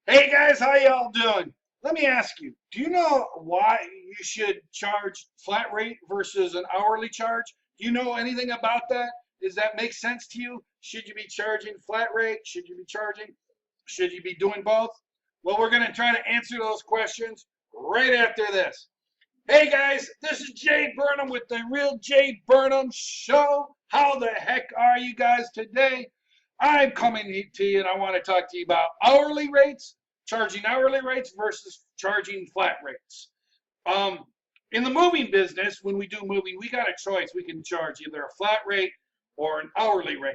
Hey guys, how y'all doing? Let me ask you, do you know why you should charge flat rate versus an hourly charge? Do you know anything about that? Does that make sense to you? Should you be charging flat rate? Should you be charging? Should you be doing both? Well, we're going to try to answer those questions right after this. Hey guys, this is Jae Burnham with the Real Jae Burnham Show. How the heck are you guys today? I'm coming to you and I want to talk to you about hourly rates, charging hourly rates versus charging flat rates. Um, in the moving business, when we do moving, we got a choice. We can charge either a flat rate or an hourly rate.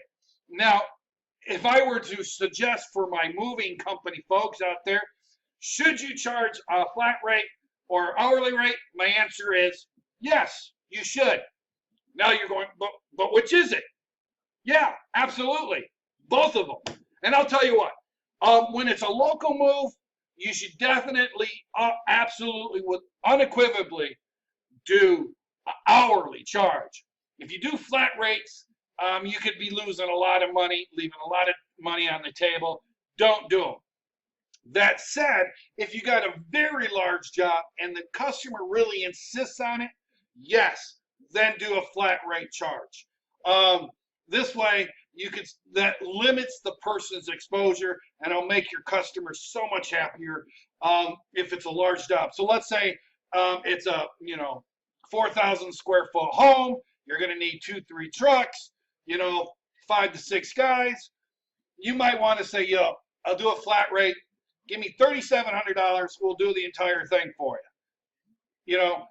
Now, if I were to suggest for my moving company folks out there, should you charge a flat rate or hourly rate? My answer is yes, you should. Now you're going, but which is it? Yeah, absolutely. Both of them. And I'll tell you what, when it's a local move, you should definitely, absolutely, unequivocally do an hourly charge. If you do flat rates, you could be losing a lot of money, leaving a lot of money on the table. Don't do them. That said, if you got a very large job and the customer really insists on it, yes, then do a flat rate charge. This way, that limits the person's exposure, and it'll make your customer so much happier if it's a large job. So let's say it's a 4,000 square foot home. You're going to need 2-3 trucks. 5 to 6 guys. You might want to say, yo, I'll do a flat rate. Give me $3,700. We'll do the entire thing for you.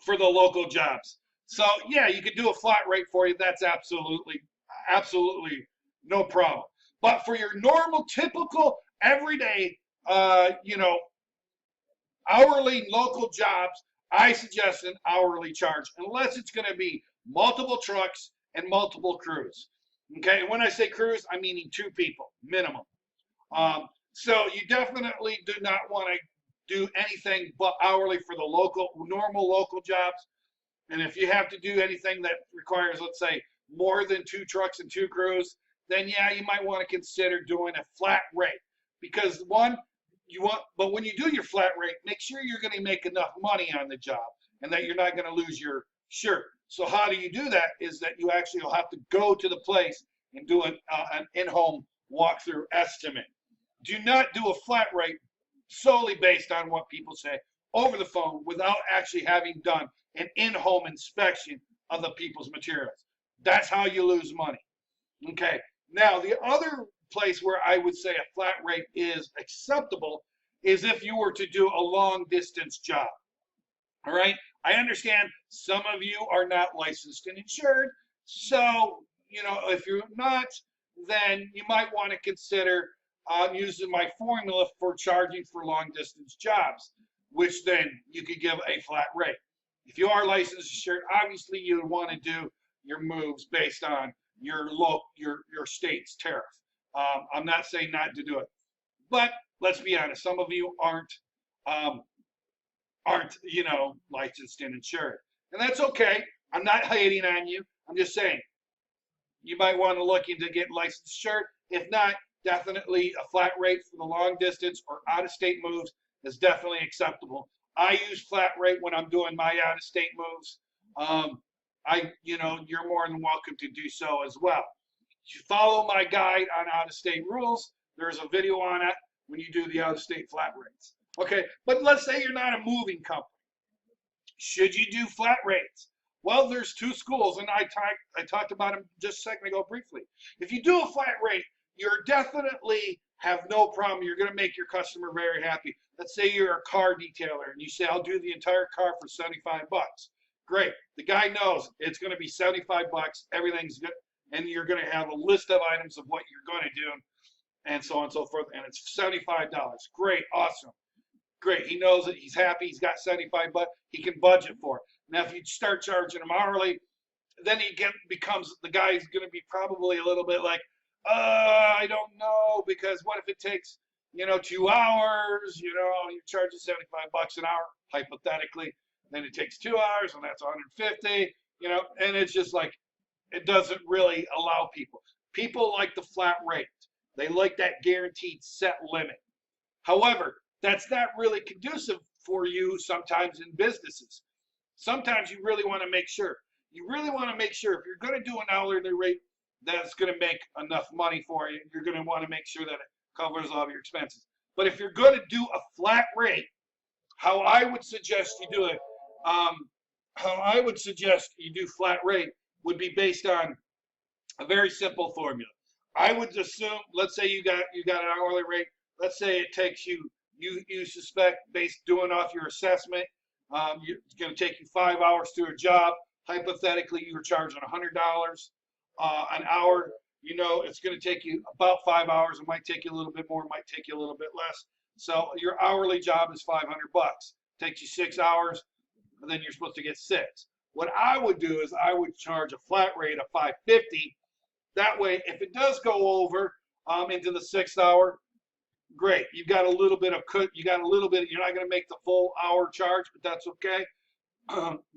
For the local jobs. So yeah, you could do a flat rate for you. That's absolutely no problem. But for your normal, typical, everyday, hourly local jobs, I suggest an hourly charge, unless it's going to be multiple trucks and multiple crews. Okay, and when I say crews, I'm meaning 2 people minimum. So you definitely do not want to do anything but hourly for the normal local jobs. And if you have to do anything that requires, let's say, more than 2 trucks and 2 crews, then yeah, you might want to consider doing a flat rate. Because but when you do your flat rate, make sure you're going to make enough money on the job and that you're not going to lose your shirt. So how do you do that is that you actually will have to go to the place and do an in-home walkthrough estimate. Do not do a flat rate solely based on what people say over the phone without actually having done an in-home inspection of the people's materials. That's how you lose money. Okay. Now, the other place where I would say a flat rate is acceptable is if you were to do a long distance job. All right. I understand some of you are not licensed and insured. So, if you're not, then you might want to consider using my formula for charging for long distance jobs, which then you could give a flat rate. If you are licensed and insured, obviously you would want to do your moves based on your state's tariff. I'm not saying not to do it, but let's be honest, some of you aren't licensed and insured, and that's okay. I'm not hating on you. I'm just saying you might want to look into getting licensed and insured. If not, definitely a flat rate for the long distance or out-of-state moves is definitely acceptable. I use flat rate when I'm doing my out-of-state moves. You're more than welcome to do so as well. If you follow my guide on out-of-state rules, there's a video on it when you do the out-of-state flat rates. Okay, but let's say you're not a moving company. Should you do flat rates? Well, there's 2 schools, and I talked about them just a second ago briefly. If you do a flat rate, you're definitely have no problem. You're going to make your customer very happy. Let's say you're a car detailer and you say, I'll do the entire car for 75 bucks. Great. The guy knows it's going to be 75 bucks. Everything's good. And you're going to have a list of items of what you're going to do and so on and so forth. And it's $75. Great. Awesome. Great. He knows it. He's happy. He's got 75 bucks. He can budget for it. Now, if you start charging him hourly, then the guy's going to be probably a little bit like, I don't know, because what if it takes, 2 hours, you're charging 75 bucks an hour, hypothetically, then it takes 2 hours and that's 150, and it's just like, it doesn't really allow people. People like the flat rate. They like that guaranteed set limit. However, that's not really conducive for you sometimes in businesses. Sometimes you really want to make sure. You really want to make sure if you're going to do an hourly rate that's going to make enough money for you, you're going to want to make sure that it covers all of your expenses. But if you're going to do a flat rate, how I would suggest you do it, how I would suggest you do flat rate would be based on a very simple formula. I would assume, let's say you got an hourly rate. Let's say it takes you suspect based doing off your assessment, it's going to take you 5 hours to a job. Hypothetically, you were charging $100 an hour. You know, it's going to take you about 5 hours. It might take you a little bit more. It might take you a little bit less. So your hourly job is $500. Takes you 6 hours, and then you're supposed to get 6. What I would do is I would charge a flat rate of $550. That way, if it does go over into the 6th hour, great. You've got a little bit of you're not going to make the full hour charge, but that's okay.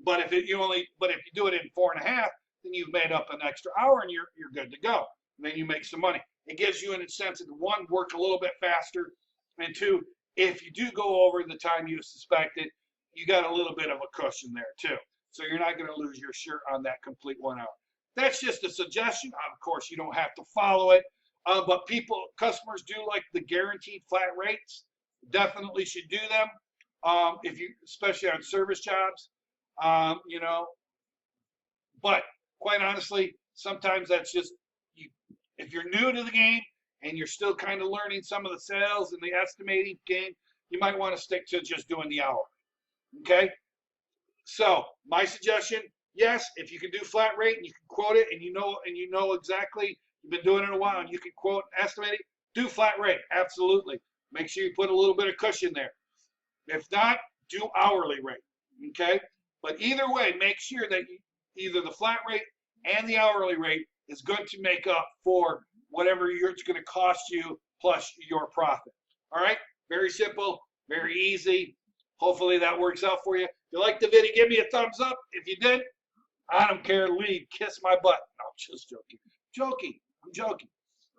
But if you do it in 4.5, then you've made up an extra hour and you're good to go. And then you make some money. It gives you an incentive to, one, work a little bit faster, and two, if you do go over the time you suspected, you got a little bit of a cushion there too. So you're not going to lose your shirt on that complete 1 hour. That's just a suggestion. Of course, you don't have to follow it. But customers do like the guaranteed flat rates. Definitely should do them. Especially on service jobs, you know. But quite honestly, sometimes that's just if you're new to the game and you're still kind of learning some of the sales and the estimating game, you might want to stick to just doing the hour. Okay. So my suggestion, yes, if you can do flat rate and you can quote it and you know exactly, you've been doing it a while and you can quote and estimate it, do flat rate. Absolutely. Make sure you put a little bit of cushion there. If not, do hourly rate. Okay. But either way, make sure that either the flat rate and the hourly rate is going to make up for whatever it's going to cost you plus your profit. All right. Very simple, very easy. Hopefully that works out for you. If you liked the video, give me a thumbs up. If you did, I don't care. Leave. Kiss my butt. No, I'm just joking. I'm joking.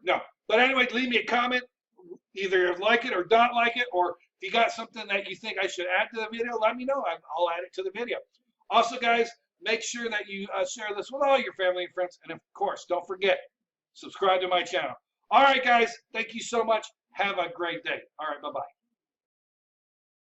No. But anyway, leave me a comment. Either like it or don't like it. Or if you got something that you think I should add to the video, let me know. I'll add it to the video. Also, guys, make sure that you share this with all your family and friends. And, of course, don't forget, subscribe to my channel. All right, guys. Thank you so much. Have a great day. All right. Bye-bye.